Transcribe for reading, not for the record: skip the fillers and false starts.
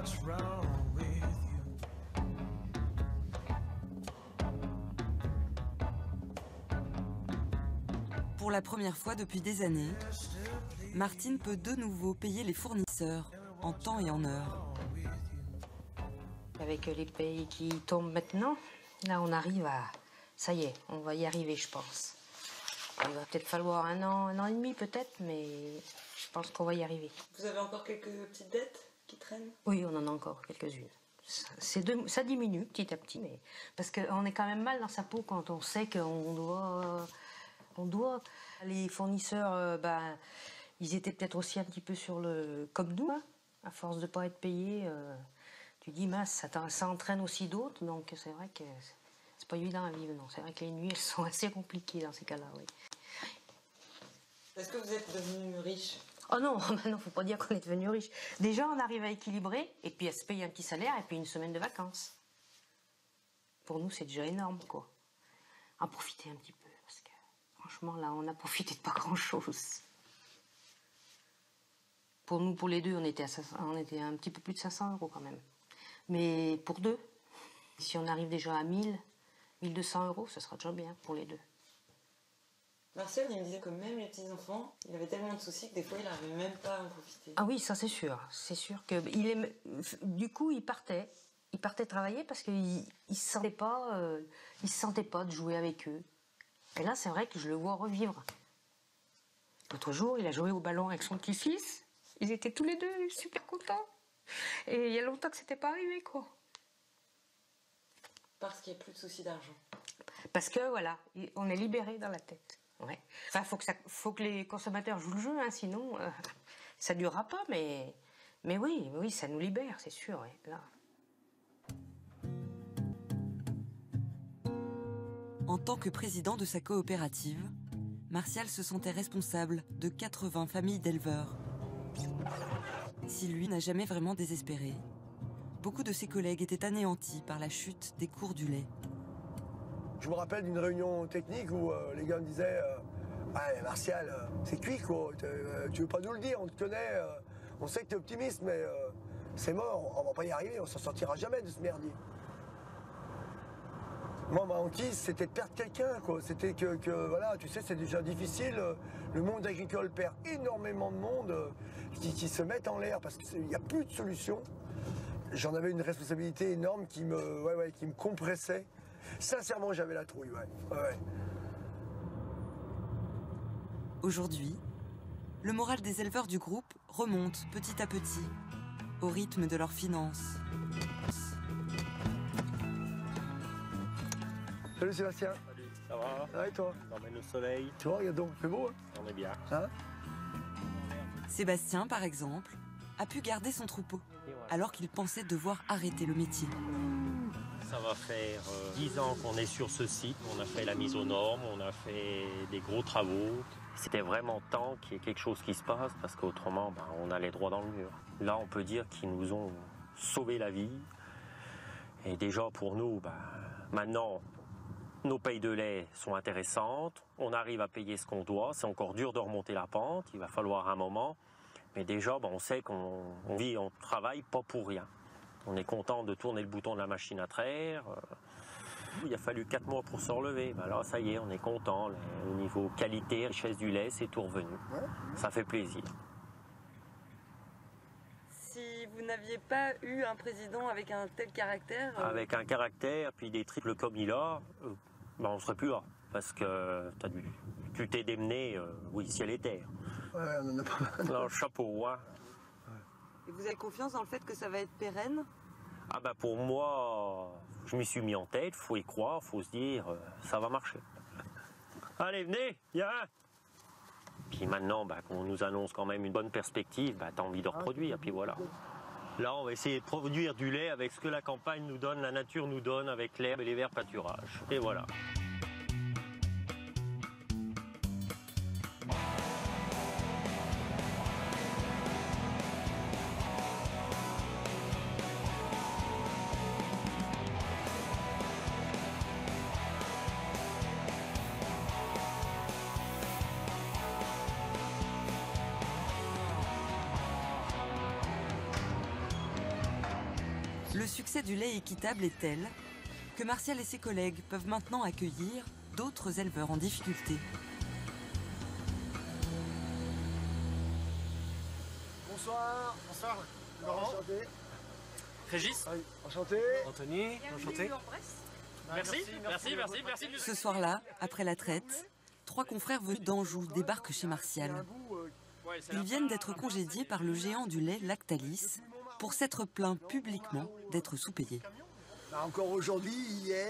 what's wrong with you. Pour la première fois depuis des années, Martine peut de nouveau payer les fournisseurs en temps et en heure. Avec les payes qui tombent maintenant, là on arrive à... Ça y est, on va y arriver je pense. Il va peut-être falloir un an et demi peut-être, mais je pense qu'on va y arriver. Vous avez encore quelques petites dettes qui traînent? Oui, on en a encore quelques-unes. Ça diminue petit à petit, mais parce qu'on est quand même mal dans sa peau quand on sait qu'on doit. Les fournisseurs, ils étaient peut-être aussi un petit peu sur le... comme nous, hein, à force de ne pas être payés. Tu dis, mince, ça entraîne aussi d'autres, donc c'est vrai que c'est pas évident à vivre, non. C'est vrai que les nuits, elles sont assez compliquées dans ces cas-là, oui. Est-ce que vous êtes devenu riche? Oh non, non, faut pas dire qu'on est devenu riche. Déjà, on arrive à équilibrer, et puis à se payer un petit salaire, et puis une semaine de vacances. Pour nous, c'est déjà énorme, quoi. En profiter un petit peu, parce que franchement, là, on a profité de pas grand-chose. Pour nous, pour les deux, on était un petit peu plus de 500 € quand même. Mais pour deux, si on arrive déjà à 1000, 1200 €, ce sera déjà bien pour les deux. Martial, il me disait que même les petits-enfants, il avait tellement de soucis que des fois, il n'arrivait même pas à en profiter. Ah oui, ça c'est sûr. C'est sûr que du coup, il partait. Il partait travailler parce qu'il ne se sentait pas de jouer avec eux. Et là, c'est vrai que je le vois revivre. L'autre jour, il a joué au ballon avec son petit-fils. Ils étaient tous les deux super contents. Et il y a longtemps que c'était pas arrivé, quoi. Parce qu'il n'y a plus de soucis d'argent. Parce que, voilà, on est libéré dans la tête. Ouais. Enfin, faut que les consommateurs jouent le jeu, hein, sinon, ça ne durera pas, mais oui, ça nous libère, c'est sûr, ouais, là. En tant que président de sa coopérative, Martial se sentait responsable de 80 familles d'éleveurs. Si lui n'a jamais vraiment désespéré, beaucoup de ses collègues étaient anéantis par la chute des cours du lait. Je me rappelle d'une réunion technique où les gars me disaient ouais, Martial, c'est cuit quoi, tu veux pas nous le dire, on te connaît, on sait que t'es optimiste, mais c'est mort, on va pas y arriver, on s'en sortira jamais de ce merdier. Moi, ma hantise, c'était de perdre quelqu'un, quoi. C'était que, voilà, tu sais, c'est déjà difficile. Le monde agricole perd énormément de monde qui se mettent en l'air parce qu'il n'y a plus de solution. J'en avais une responsabilité énorme qui me compressait. Sincèrement, j'avais la trouille, ouais. Aujourd'hui, le moral des éleveurs du groupe remonte petit à petit, au rythme de leurs finances. Salut Sébastien. Salut, ça va? Ça va et toi? T'emmènes le soleil. Tu vois, regarde donc, c'est beau, hein? On est bien. Hein? Sébastien, par exemple, a pu garder son troupeau, alors qu'il pensait devoir arrêter le métier. Ça va faire 10 ans qu'on est sur ce site. On a fait la mise aux normes, on a fait des gros travaux. C'était vraiment temps qu'il y ait quelque chose qui se passe parce qu'autrement, on allait droit dans le mur. Là, on peut dire qu'ils nous ont sauvé la vie. Et déjà, pour nous, maintenant, nos payes de lait sont intéressantes. On arrive à payer ce qu'on doit. C'est encore dur de remonter la pente. Il va falloir un moment. Mais déjà, on sait qu'on vit, on travaille pas pour rien. On est content de tourner le bouton de la machine à traire. Il a fallu 4 mois pour se relever. Là, ça y est, on est content. Au niveau qualité, richesse du lait, c'est tout revenu. Ça fait plaisir. Si vous n'aviez pas eu un président avec un tel caractère... Avec un caractère, puis des triples comme il a, on ne serait plus là. Parce que tu t'es démené, oui, ciel et terre. Ouais, on en a pas mal. Alors, chapeau, hein. Et vous avez confiance dans le fait que ça va être pérenne? Pour moi, je m'y suis mis en tête, faut y croire, faut se dire, ça va marcher. Allez, venez, viens. Puis maintenant, qu'on nous annonce quand même une bonne perspective, t'as envie de reproduire, puis voilà. Là, on va essayer de produire du lait avec ce que la campagne nous donne, la nature nous donne, avec l'herbe et les verts pâturages. Et voilà. Le succès du lait équitable est tel que Martial et ses collègues peuvent maintenant accueillir d'autres éleveurs en difficulté. Bonsoir. Bonsoir. Laurent. Enchanté. Régis. Oui, enchanté. Anthony. Enchanté. Merci. Ce soir-là, après la traite, 3 confrères venus d'Anjou débarquent chez Martial. Ils viennent d'être congédiés par le géant du lait Lactalis pour s'être plaints publiquement d'être sous-payés. Encore aujourd'hui, hier.